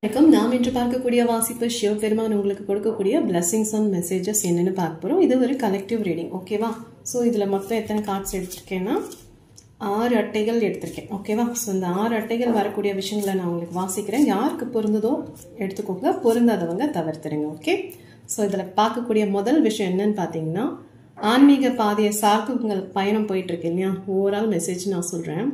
வணக்கம். நாம் இன்று பார்க்கக்கூடிய வாசிப்பு சிவபெருமான் உங்களுக்கு கொடுக்கக்கூடிய பிளஸிங்ஸ் அண்ட் மெசேஜஸ் என்னன்னு பார்க்க போறோம். இது ஒரு கலெக்டிவ் ரீடிங். ஓகேவா? ஸோ இதுல மொத்தம் எத்தனை கார்ட்ஸ் எடுத்திருக்கேன்னா 6 அட்டைகள் எடுத்திருக்கேன். ஓகேவா? ஸோ இந்த 6 அட்டைகள் வரக்கூடிய விஷயங்களை நான் உங்களுக்கு வாசிக்கிறேன். யாருக்கு பொருந்ததோ எடுத்துக்கோங்க, பொருந்தாதவங்க தவிர்த்துடுங்க. ஓகே? ஸோ இதுல பார்க்கக்கூடிய முதல் விஷயம் என்னன்னு பார்த்தீங்கன்னா, ஆன்மீக பாதையை சார்ந்து உங்கள் பயணம் போயிட்டு இருக்கு இல்லையா? ஓவரால் மெசேஜ் நான் சொல்றேன்.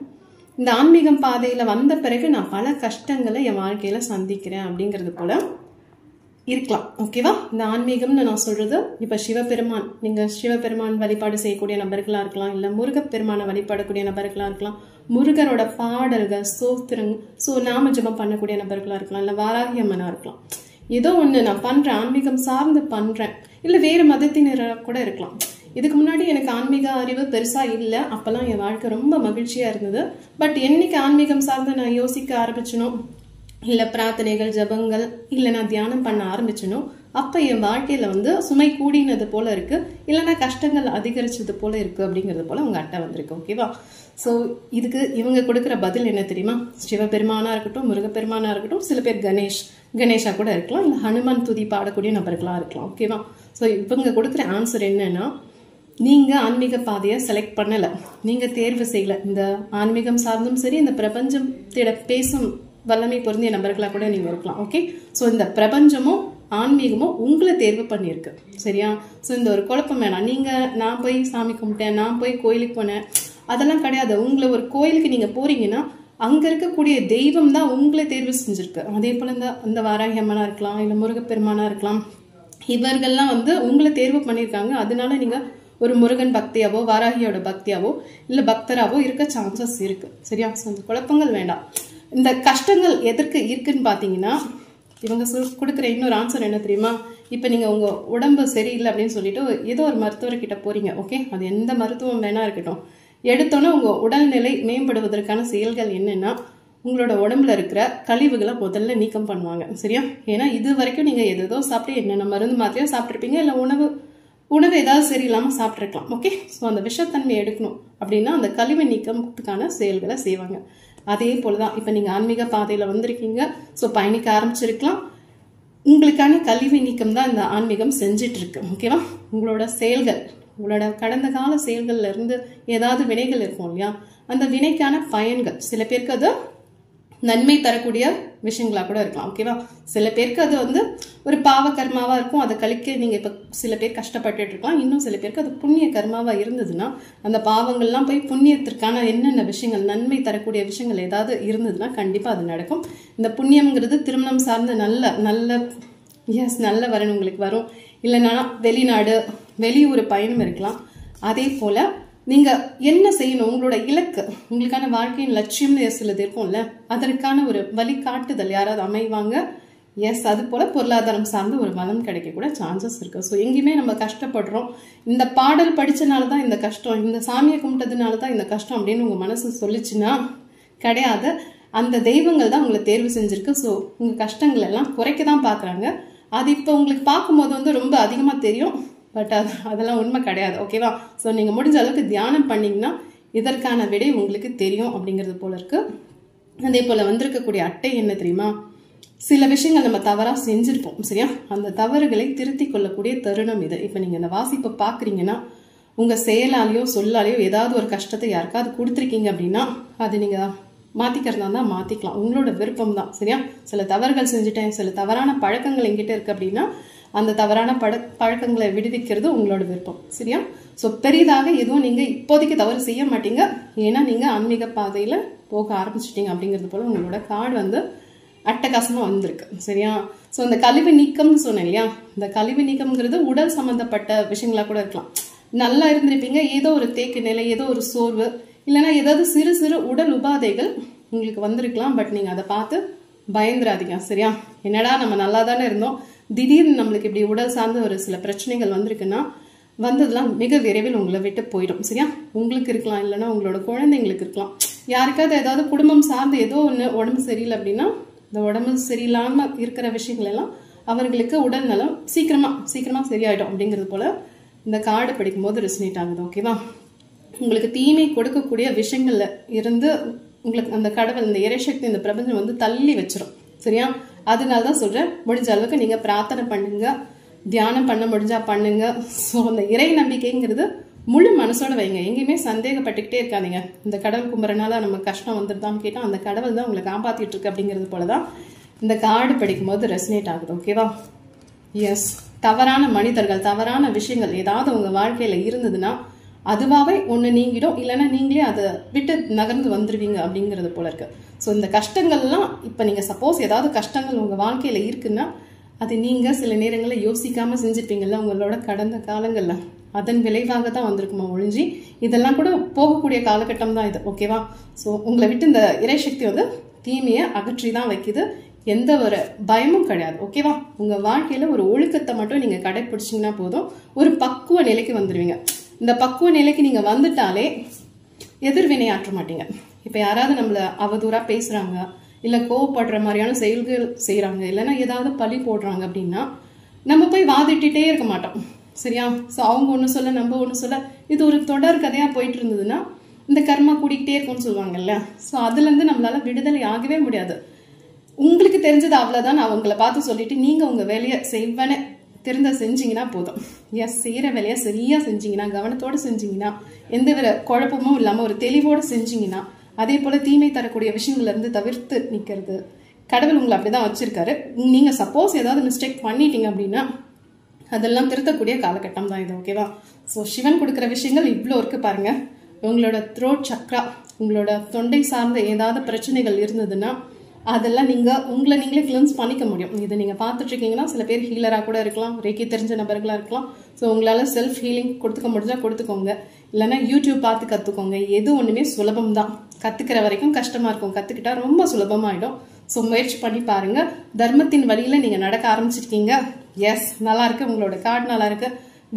இந்த ஆன்மீகம் பாதையில வந்த பிறகு நான் பல கஷ்டங்களை என் வாழ்க்கையில சந்திக்கிறேன் அப்படிங்கிறது போல இருக்கலாம். ஓகேவா? இந்த ஆன்மீகம்னு நான் சொல்றது இப்ப சிவபெருமான், நீங்க சிவபெருமான் வழிபாடு செய்யக்கூடிய நபர்களா இருக்கலாம், இல்ல முருகப்பெருமான வழிபாடக்கூடிய நபர்களா இருக்கலாம், முருகரோட பாடல்கள் நாம ஜபம் பண்ணக்கூடிய நபர்களா இருக்கலாம், இல்ல வாராகி அம்மனா இருக்கலாம். ஏதோ ஒண்ணு நான் பண்றேன், ஆன்மீகம் சார்ந்து பண்றேன், இல்ல வேறு மதத்தினராக கூட இருக்கலாம். இதுக்கு முன்னாடி எனக்கு ஆன்மீக அறிவு பெருசா இல்லை, அப்பெல்லாம் என் வாழ்க்கை ரொம்ப மகிழ்ச்சியா இருந்தது. பட் என்னைக்கு ஆன்மீகம் சார்ந்து நான் யோசிக்க ஆரம்பிச்சனோ, இல்ல பிரார்த்தனைகள் ஜபங்கள் இல்ல நான் தியானம் பண்ண ஆரம்பிச்சனோ, அப்ப என் வாழ்க்கையில சுமை கூடினது போல இருக்கு, இல்லைன்னா கஷ்டங்கள் அதிகரிச்சது போல இருக்கு அப்படிங்கிறது போல உங்க அட்டை வந்திருக்கு. ஓகேவா? சோ இதுக்கு இவங்க கொடுக்குற பதில் என்ன தெரியுமா? சிவபெருமானா இருக்கட்டும், முருகப்பெருமானா இருக்கட்டும், சில பேர் கணேஷா கூட இருக்கலாம், இல்ல ஹனுமான் துதி பாடக்கூடிய நபர்களா இருக்கலாம். ஓகேவா? சோ இவங்க கொடுக்குற ஆன்சர் என்னன்னா, நீங்க ஆன்மீக பாதையை செலக்ட் பண்ணல, நீங்க தேர்வு செய்யல. இந்த ஆன்மீகம் சார்ந்தும் சரி, இந்த பிரபஞ்சத்திட பேசும் வல்லமை பொருந்திய நபர்களா கூட நீங்க இருக்கலாம். ஓகே? சோ இந்த பிரபஞ்சமும் ஆன்மீகமும் உங்களை தேர்வு பண்ணிருக்கு. சரியா? சோ இந்த ஒரு குழப்பம் வேணாம். நீங்க நான் போய் சாமி கும்பிட்டேன், நான் போய் கோயிலுக்கு போனேன், அதெல்லாம் கிடையாது. உங்களை ஒரு கோயிலுக்கு நீங்க போறீங்கன்னா அங்க இருக்கக்கூடிய தெய்வம் தான் உங்களை தேர்வு செஞ்சிருக்கு. அதே போல இந்த வாராகி அம்மனா இருக்கலாம், இல்ல முருகப்பெருமானா இருக்கலாம், இவர்கள்லாம் உங்களை தேர்வு பண்ணியிருக்காங்க. அதனால நீங்க ஒரு முருகன் பக்தியாவோ வாராகியோட பக்தியாவோ இல்ல பக்தராவோ இருக்க சான்சஸ் இருக்கு. சரியா? அந்த குழப்பங்கள் வேண்டாம். இந்த கஷ்டங்கள் எதற்கு இருக்குன்னு பாத்தீங்கன்னா, இவங்க கொடுக்குற இன்னொரு ஆன்சர் என்ன தெரியுமா? இப்ப நீங்க உங்க உடம்பு சரியில்லை அப்படின்னு சொல்லிட்டு ஏதோ ஒரு மருத்துவர்கிட்ட போறீங்க. ஓகே? அது எந்த மருத்துவம் வேணா இருக்கட்டும். எடுத்தோன்னே உங்க உடல்நிலை மேம்படுவதற்கான செயல்கள் என்னன்னா, உங்களோட உடம்புல இருக்கிற கழிவுகளை முதல்ல நீக்கம் பண்ணுவாங்க. சரியா? ஏன்னா இது வரைக்கும் நீங்க எதோ சாப்பிட்டு என்னென்ன மருந்து மாத்திரையோ சாப்பிட்டுருப்பீங்க, இல்ல உணவு ஏதாவது சரியில்லாம சாப்பிட்டுருக்கலாம். ஓகே? ஸோ அந்த விஷத்தன்மையை எடுக்கணும் அப்படின்னா அந்த கழிவு நீக்கத்துக்கான செயல்களை செய்வாங்க. அதே போலதான் இப்ப நீங்க ஆன்மீக பாதையில வந்திருக்கீங்க, ஸோ பயணிக்க ஆரம்பிச்சிருக்கலாம். உங்களுக்கான கழிவு நீக்கம் தான் இந்த ஆன்மீகம் செஞ்சிட்டு இருக்கு. ஓகேவா? உங்களோட செயல்கள், உங்களோட கடந்த கால செயல்கள்ல இருந்து ஏதாவது வினைகள் இருக்கும் இல்லையா? அந்த வினைக்கான பயன்கள் சில பேருக்கு அது நன்மை தரக்கூடிய விஷயங்களா கூட இருக்கலாம். ஓகேவா? சில பேருக்கு அது ஒரு பாவ கர்மாவா இருக்கும், அதை கழிக்க நீங்க இப்ப சில பேர் கஷ்டப்பட்டு இருக்கலாம். இன்னும் சில பேருக்கு அது புண்ணிய கர்மாவா இருந்ததுன்னா அந்த பாவங்கள்லாம் போய் புண்ணியத்திற்கான என்னென்ன விஷயங்கள், நன்மை தரக்கூடிய விஷயங்கள் ஏதாவது இருந்ததுன்னா கண்டிப்பா அது நடக்கும். இந்த புண்ணியம்ங்கிறது திருமணம் சார்ந்த நல்ல வரன் உங்களுக்கு வரும், இல்லைன்னா வெளிநாடு வெளியூர் பயணம் இருக்கலாம். அதே போல நீங்க என்ன செய்யணும், உங்களோட இலக்கு, உங்களுக்கான வாழ்க்கையின் லட்சியம்னு சிலது இருக்கும்ல, அதற்கான ஒரு வழிகாட்டுதல் யாராவது அமைவாங்க. எஸ், அது போல பொருளாதாரம் சார்ந்து ஒரு வளம் கிடைக்க கூட சான்சஸ் இருக்கு. ஸோ எங்கேயுமே நம்ம கஷ்டப்படுறோம், இந்த பாடல் படிச்சனாலதான் இந்த கஷ்டம், இந்த சாமியை கும்பிட்டதுனாலதான் இந்த கஷ்டம் அப்படின்னு உங்க மனசு சொல்லிச்சுன்னா கிடையாது. அந்த தெய்வங்கள் தான் உங்களை தேர்வு செஞ்சிருக்கு. ஸோ உங்க கஷ்டங்கள் எல்லாம் குறைக்க தான் பாக்குறாங்க. அது இப்ப உங்களுக்கு பார்க்கும்போது ரொம்ப அதிகமா தெரியும், பட் அதெல்லாம் உண்மை கிடையாது. ஓகேவா? ஸோ நீங்க முடிஞ்ச அளவுக்கு தியானம் பண்ணீங்கன்னா இதற்கான விடை உங்களுக்கு தெரியும் அப்படிங்கிறது போல இருக்கு. அதே போல வந்திருக்கக்கூடிய அட்டை என்ன தெரியுமா? சில விஷயங்கள் நம்ம தவறா செஞ்சிருப்போம். சரியா? அந்த தவறுகளை திருத்தி கொள்ளக்கூடிய தருணம் இது. இப்ப நீங்க இந்த வாசிப்பை பாக்குறீங்கன்னா, உங்க செயலாலேயோ சொல்லாலேயோ ஏதாவது ஒரு கஷ்டத்தை யாருக்காவது கொடுத்துருக்கீங்க அப்படின்னா அது நீங்க மாத்திக்கிறதா தான் மாத்திக்கலாம், உங்களோட விருப்பம் தான். சரியா? சில தவறுகள் செஞ்சுட்டேன், சில தவறான பழக்கங்கள் எங்கிட்ட இருக்கு அப்படின்னா அந்த தவறான பழக்கங்களை விடுவிக்கிறது உங்களோட விருப்பம். சரியா? சோ பெரிதாக எதுவும் நீங்க இப்போதைக்கு தவறு செய்ய மாட்டீங்க, ஏன்னா நீங்க ஆன்மீக பாதையில போக ஆரம்பிச்சிட்டீங்க அப்படிங்கிறது போல உங்களோட கார்டு அட்டகாசமா வந்திருக்கு. சரியா? சோ இந்த கழிவு நீக்கம்னு சொன்னேன் இல்லையா? இந்த கழிவு நீக்கம்ங்கிறது உடல் சம்பந்தப்பட்ட விஷயங்களா கூட இருக்கலாம். நல்லா இருந்திருப்பீங்க, ஏதோ ஒரு தேக்கு நிலை, ஏதோ ஒரு சோர்வு, இல்லைன்னா ஏதாவது சிறு சிறு உடல் உபாதைகள் உங்களுக்கு வந்திருக்கலாம். பட் நீங்க அதை பார்த்து பயந்துராதீங்க. சரியா? என்னடா நம்ம நல்லா தானே இருந்தோம், திடீர்னு நம்மளுக்கு இப்படி உடல் சார்ந்த ஒரு சில பிரச்சனைகள் வந்திருக்குன்னா வந்ததுலாம் மிக விரைவில் உங்களை விட்டு போயிடும். சரியா? உங்களுக்கு இருக்கலாம், இல்லைன்னா உங்களோட குழந்தைங்களுக்கு இருக்கலாம், யாருக்காவது ஏதாவது குடும்பம் சார்ந்து ஏதோ ஒன்று உடம்பு சரியில்லை அப்படின்னா இந்த உடம்பு சரியில்லாம இருக்கிற விஷயங்கள் எல்லாம் அவர்களுக்கு உடல் நலம் சீக்கிரமா சரியாயிடும் அப்படிங்கிறது போல இந்த கார்டு படிக்கும் போது ரெசனேட் ஆகுது. ஓகேவா? உங்களுக்கு தீமை கொடுக்கக்கூடிய விஷயங்கள்ல இருந்து உங்களுக்கு அந்த கடவுள், இந்த இறைசக்தி, இந்த பிரபஞ்சம் தள்ளி வச்சிரும். சரியா? அதனால தான் சொல்றேன், முடிஞ்ச அளவுக்கு நீங்க பிரார்த்தனை பண்ணுங்க, தியானம் பண்ண முடிஞ்சா பண்ணுங்க. ஸோ அந்த இறை நம்பிக்கைங்கிறது முழு மனசோட வைங்க. எங்கேயுமே சந்தேகப்பட்டுக்கிட்டே இருக்காதீங்க. இந்த கடவுள் கும்புறனால நம்ம கஷ்டம் வந்துருதான்னு கேட்டா அந்த கடவுள் தான் உங்களை காப்பாத்திட்டு இருக்கு அப்படிங்கிறது போலதான் இந்த கார்டு படிக்கும் போது ரெசனேட் ஆகுது. ஓகேவா? எஸ், தவறான மனிதர்கள், தவறான விஷயங்கள் ஏதாவது உங்க வாழ்க்கையில இருந்ததுன்னா அதுவாவே ஒண்ணு நீங்கிடும், இல்லைன்னா நீங்களே அதை விட்டு நகர்ந்து வந்துருவீங்க அப்படிங்கிறது போல இருக்கு. ஸோ இந்த கஷ்டங்கள்லாம் இப்ப நீங்க சப்போஸ் ஏதாவது கஷ்டங்கள் உங்க வாழ்க்கையில இருக்குன்னா அது நீங்க சில நேரங்களில் யோசிக்காம செஞ்சிருப்பீங்கல்ல உங்களோட கடந்த காலங்கள்ல, அதன் விளைவாக தான் வந்திருக்குமா ஒழிஞ்சி இதெல்லாம் கூட போகக்கூடிய காலகட்டம் தான் இது. ஓகேவா? ஸோ உங்களை விட்டு இந்த இறைசக்தி வந்து தீமையை அகற்றி தான் வைக்குது. எந்த ஒரு பயமும் கிடையாது. ஓகேவா? உங்க வாழ்க்கையில ஒரு ஒழுக்கத்தை மட்டும் நீங்க கடைபிடிச்சீங்கன்னா போதும், ஒரு பக்குவ நிலைக்கு வந்துருவீங்க. இந்த பக்குவ நிலைக்கு நீங்க வந்துட்டாலே எதிர்வினை ஆற்ற மாட்டீங்க. இப்ப யாராவது நம்மள அவதூறா பேசுறாங்க, இல்ல கோவப்படுற மாதிரியான செயல்கள் செய்யறாங்க, இல்லைன்னா ஏதாவது பழி போடுறாங்க அப்படின்னா நம்ம போய் வாதிட்டுட்டே இருக்க மாட்டோம். சரியா? ஸோ அவங்க ஒண்ணு சொல்ல நம்ம ஒண்ணு சொல்ல இது ஒரு தொடர் கதையா போயிட்டு இருந்ததுன்னா இந்த கர்மா கூடிக்கிட்டே இருக்கும்னு சொல்லுவாங்கல்ல. ஸோ அதுல இருந்து நம்மளால விடுதலை ஆகவே முடியாது. உங்களுக்கு தெரிஞ்சது அவ்வளவுதான் அவங்கள பார்த்து சொல்லிட்டு நீங்க உங்க வேலையை செய்வன தெரிந்த செஞ்சீங்கன்னா போதும். எஸ், செய்யற வேலையை சரியா செஞ்சீங்கன்னா, கவனத்தோட செஞ்சீங்கன்னா, எந்த வித குழப்பமும் இல்லாம ஒரு தெளிவோட செஞ்சீங்கன்னா, அதே போல தீமை தரக்கூடிய விஷயங்கள்ல இருந்து தவிர்த்து நிக்கிறது கடவுள் உங்களை அப்படிதான் வச்சிருக்காரு. நீங்க சப்போஸ் ஏதாவது மிஸ்டேக் பண்ணிட்டீங்க அப்படின்னா அதெல்லாம் திருத்தக்கூடிய காலகட்டம் தான் இது. ஓகேவா? ஸோ சிவன் கொடுக்குற விஷயங்கள் இவ்வளோ இருக்கு பாருங்க. உங்களோட த்ரோட் சக்ரா, உங்களோட தொண்டை சார்ந்த ஏதாவது பிரச்சனைகள் இருந்ததுன்னா அதெல்லாம் நீங்க உங்களை நீங்களே கிளென்ஸ் பண்ணிக்க முடியும். இதை நீங்க பார்த்துட்டு இருக்கீங்கன்னா சில பேர் ஹீலரா கூட இருக்கலாம், ரேக்கி தெரிஞ்ச நபர்களா இருக்கலாம். ஸோ உங்களால செல்ஃப் ஹீலிங் கொடுத்துக்க முடிஞ்சா கொடுத்துக்கோங்க, இல்லைன்னா யூடியூப் பார்த்து கத்துக்கோங்க. எது ஒண்ணுமே சுலபம் தான். கத்துக்கிற வரைக்கும் கஷ்டமா இருக்கும், கத்துக்கிட்டா ரொம்ப சுலபமாயிடும். ஸோ முயற்சி பண்ணி பாருங்க. தர்மத்தின் வழியில நீங்க நடக்க ஆரம்பிச்சிருக்கீங்க. எஸ், நல்லா இருக்கு, உங்களோட கார்டு நல்லா இருக்கு.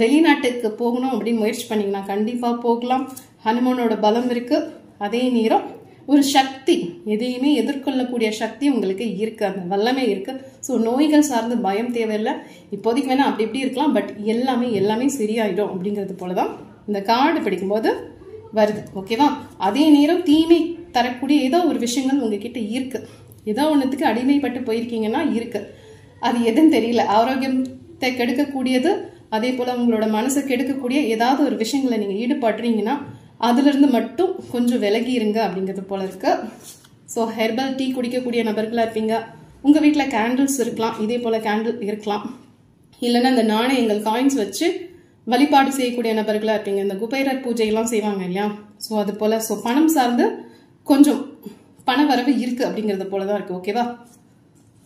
வெளிநாட்டுக்கு போகணும் அப்படின்னு முயற்சி பண்ணீங்கன்னா கண்டிப்பா போகலாம். ஹனுமானோட பலம் இருக்கு. அதே நேரம் ஒரு சக்தி, எதையுமே எதிர்கொள்ளக்கூடிய சக்தி உங்களுக்கு இருக்கு, அந்த வல்லமே இருக்கு. ஸோ நோய்கள் சார்ந்து பயம் தேவையில்லை. இப்போதைக்கு வேணா அப்படி இப்படி இருக்கலாம், பட் எல்லாமே சரியாயிடும் அப்படிங்கிறது போலதான் இந்த கார்டு படிக்கும்போது வருது. ஓகேவா? அதே நேரம் தீமை தரக்கூடிய ஏதோ ஒரு விஷயங்கள் உங்ககிட்ட இருக்கு. ஏதோ ஒன்றுத்துக்கு அடிமைப்பட்டு போயிருக்கீங்கன்னா இருக்கு. அது எதுன்னு தெரியல. ஆரோக்கியத்தை கெடுக்கக்கூடியது, அதே போல உங்களோட மனசை கெடுக்கக்கூடிய ஏதாவது ஒரு விஷயங்களை நீங்க ஈடுபடுறீங்கன்னா அதுல இருந்து மட்டும் கொஞ்சம் விலகி இருங்க அப்படிங்கிறது போல இருக்கு. ஸோ ஹெர்பல் டீ குடிக்கக்கூடிய நபர்களா இருப்பீங்க. உங்க வீட்டுல கேண்டில்ஸ் இருக்கலாம், இதே போல கேண்டில் இருக்கலாம். இல்லைன்னா இந்த நாணயங்கள் காயின்ஸ் வச்சு வழிபாடு செய்யக்கூடிய நபர்களா இருப்பீங்க. இந்த குபேரர் பூஜை எல்லாம் செய்வாங்க இல்லையா? ஸோ அது போல ஸோ பணம் சார்ந்து கொஞ்சம் பண வரவு இருக்கு அப்படிங்கிறது போலதான் இருக்கு. ஓகேவா?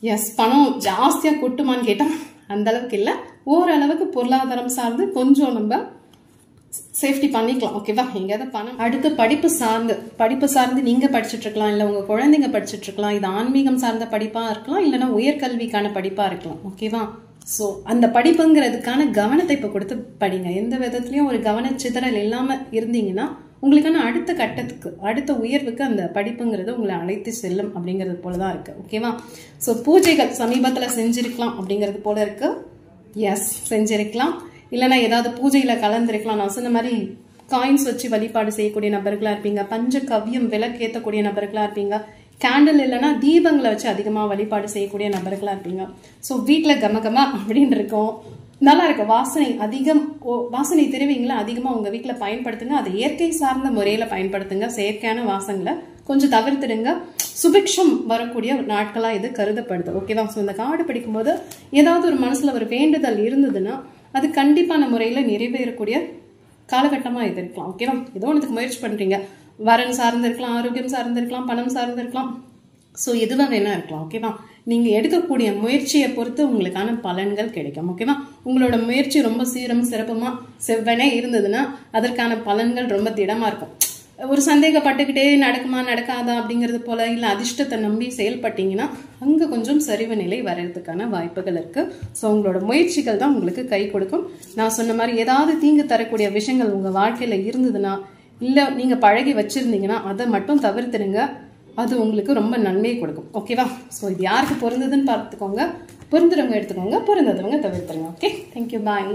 எஸ், பணம் ஜாஸ்தியா கொட்டுமான்னு கேட்டா அந்த அளவுக்கு இல்லை. ஓரளவுக்கு பொருளாதாரம் சார்ந்து கொஞ்சம் நம்ம சேஃப்டி பண்ணிக்கலாம். ஓகேவா? எங்கேயாவது பணம். அடுத்து படிப்பு சார்ந்து நீங்க படிச்சுட்டு இருக்கலாம், இல்ல உங்க குழந்தைங்க படிச்சுட்டு இருக்கலாம். இது ஆன்மீகம் சார்ந்த படிப்பா இருக்கலாம், இல்லைன்னா உயர்கல்விக்கான படிப்பா இருக்கலாம். ஓகேவா? ஸோ அந்த படிப்புங்கிறதுக்கான கவனத்தை இப்ப கொடுத்து படிங்க. எந்த விதத்துலயும் ஒரு கவனச்சிதறல் இல்லாம இருந்தீங்கன்னா உங்களுக்கான அடுத்த கட்டத்துக்கு, அடுத்த உயர்வுக்கு அந்த படிப்புங்கிறது உங்களை அழைத்து செல்லும் அப்படிங்கிறது போலதான் இருக்கு. ஓகேவா? ஸோ பூஜைகள் சமீபத்துல செஞ்சிருக்கலாம் அப்படிங்கிறது போல இருக்கு. எஸ், செஞ்சிருக்கலாம். இல்லைன்னா ஏதாவது பூஜையில கலந்துருக்கலாம். நான் சொன்ன மாதிரி காயின்ஸ் வச்சு வழிபாடு செய்யக்கூடிய நபர்களா இருப்பீங்க. பஞ்ச கவ்யம் விளக்கேற்றக்கூடிய நபர்களா இருப்பீங்க. கேண்டில் இல்லைன்னா தீபங்களை வச்சு அதிகமா வழிபாடு செய்யக்கூடிய நபர்களா இருப்பீங்க. ஸோ வீட்டுல கமகமா அப்படின்னு இருக்கும், நல்லா இருக்கு. வாசனை திரவியங்களை அதிகமா உங்க வீட்டுல பயன்படுத்துங்க. அதை இயற்கை சார்ந்த முறையில பயன்படுத்துங்க. செயற்கையான வாசங்களை கொஞ்சம் தவிர்த்துடுங்க. சுபிக்ஷம் வரக்கூடிய நாட்களா இது கருதப்படுது. ஓகேவா? ஸோ இந்த கார்டு படிக்கும்போது ஏதாவது ஒரு மனசுல ஒரு வேண்டுதல் இருந்ததுன்னா அது கண்டிப்பான முறையில நிறைவேறக்கூடிய காலகட்டமா இது இருக்கலாம். ஓகேவா? ஏதோ ஒன்றுக்கு முயற்சி பண்றீங்க. வரன் சார்ந்து இருக்கலாம், ஆரோக்கியம் சார்ந்து இருக்கலாம், பணம் சார்ந்து இருக்கலாம். ஸோ எதுவாக வேணா இருக்கலாம். ஓகேவா? நீங்க எடுக்கக்கூடிய முயற்சியை பொறுத்து உங்களுக்கான பலன்கள் கிடைக்கும். ஓகேவா? உங்களோட முயற்சி ரொம்ப சீரம் சிறப்புமா செவ்வனே இருந்ததுன்னா அதற்கான பலன்கள் ரொம்ப திடமா இருக்கும். ஒரு சந்தேகப்பட்டுக்கிட்டே நடக்குமா நடக்காதா அப்படிங்கிறது போல, இல்ல அதிர்ஷ்டத்தை நம்பி செயல்பட்டீங்கன்னா அங்க கொஞ்சம் சரிவு நிலை வர்றதுக்கான வாய்ப்புகள் இருக்கு. ஸோ உங்களோட முயற்சிகள் தான் உங்களுக்கு கை கொடுக்கும். நான் சொன்ன மாதிரி ஏதாவது தீங்கு தரக்கூடிய விஷயங்கள் உங்க வாழ்க்கையில இருந்ததுன்னா, இல்ல நீங்க பழகி வச்சிருந்தீங்கன்னா அதை மட்டும் தவிர்த்துடுங்க. அது உங்களுக்கு ரொம்ப நன்மையை கொடுக்கும். ஓகேவா? ஸோ இது யாருக்கு பொருந்ததுன்னு பார்த்துக்கோங்க. பொருந்துறவங்க எடுத்துக்கோங்க, பொருந்தாதவங்க தவிர்த்துருங்க. ஓகே, தேங்க்யூ, பாய்.